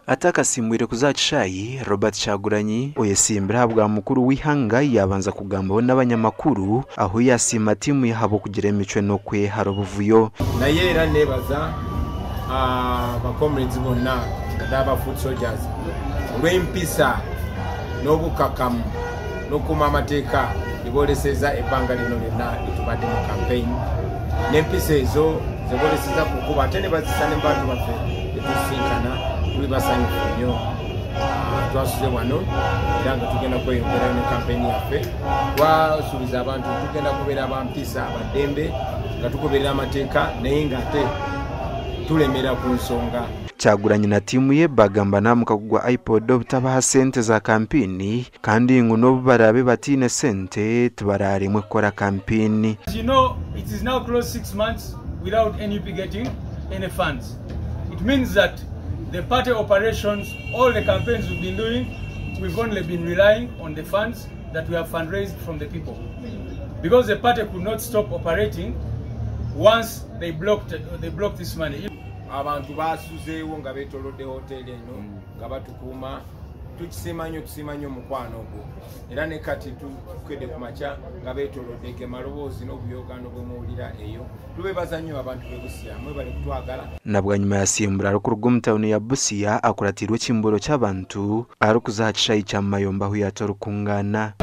Atakasimbwire kuzacishayi Robert Kyagulanyi oyesimbira bwa mukuru w'ihanga yabanza kugambaho n'abanyamakuru aho yasima timu yahabo kugira emicwe no kwe harobuvuyo naye era nebaza ba comrades bonna n'aba foot soldiers olw'empisa n'obukakamu n'okuma amateeka iboleseza ebbanga lino lyonna litubadde mu campaign n'empisa ezo ziboleseza kukuba ate ne bazisa ne bantu baffe etusinkana tuli basanyufu nnyo twasuze wano era nga tugenda kweyongera ne campaign yaffe twasuubiza abantu tugenda kubeera abampisa abaddembe nga tugoberera amateeka naye ng'ate tulemera ku nsonga. Kyagulanyi na timu ye bagamba namukagwa iPod obutabaha sente za kampini kandi nguno barabe batine sente tubarare mwe kora kampini. You know, it is now close 6 months without NUP getting any funds. It means that the party operations, all the campaigns we've been doing, we've only been relying on the funds that we have fundraised from the people. Because the party could not stop operating once they blocked this money. Abantu basuzeewo nga beetolodde hoteli eno nga batukuuma tusiima nnyo mukwano ogwo era ne kati tukedde ku makya nga beetolodde maloboozi n'obuyogaano bwe muwulira eyo tubeebaza nnyo abantu b'e Busia mwebale kutwagala. Nabwanyuma yasimbura arukuruga mu tawuni ya Busia akuratirwa ekimburo ky'abantu arukuzacishayi kya Mayomba aho yatorukungana.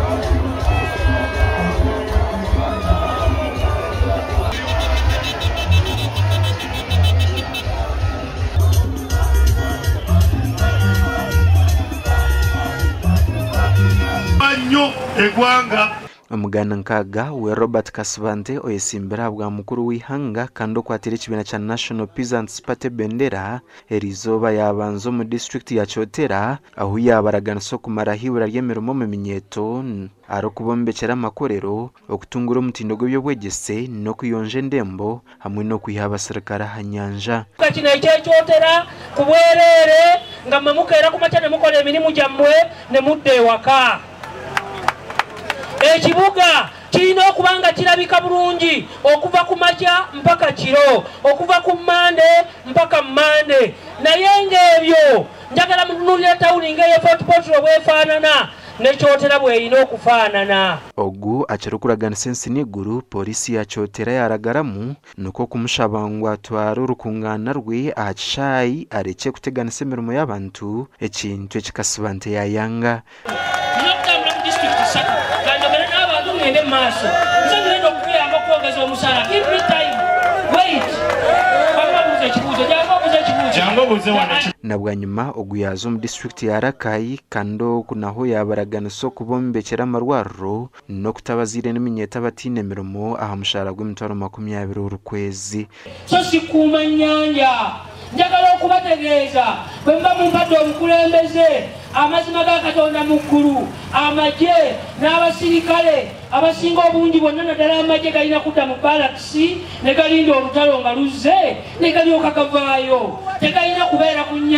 Omugana nkaga we Robert Kasibante oyesimbira bwa mukuru w'ihanga kandi okwatira ekibiina kya National Peasants Party bendera erizoba yabanzo mu district ya Kyotera aho yabaraganisa kumara hibura ry'emirimo mu minyeto aro kubombekera amakorero okutungura omutindo gw'ebyobwegese no kuyonja endembo hamwe no kuyaba serikara hanyanja kino Kyotera kubwerere nga mamukera kumakyane mukole emirimu gyammwe ne mudde waka. Ekibuga kirina okubanga kirabika bulungi okuva ku makya mpaka kiro, okuva ku Mande mpaka Mande. Naye ng'ebyo njagala mutunulira tawuni ng'eyo Fort Portal bwefaanana ne Kyotera bw'erina okufaanana. Ogu akirukuraganisa ensiniguru polisi ya Kyotera yaragaramu nuko kumushabangwa atwara urukungana rwe acishayi areke kuteganisa emirimo y'abantu ekintu ekikasibante yayanga. Nabwanyuma oguyazo mu district ya Rakai kando kunaho yabaraganisa kubombekera amarwarro no kutabazire n'eminyeta batine mirimo aha mushara gw'emitwaro 20 urukwezi. So sikuma nyanja njagala okubategeeza bwe mba mumpadde obukulembeze amazima ga Katonda mu ggulu amagye n'abasirikale abasinga obungi bonna naddala amagye galina kudda mu balakisi ne galinda olutalo nga luzze ne galyoka gavaayo tegalina kubeera ku nnyanja.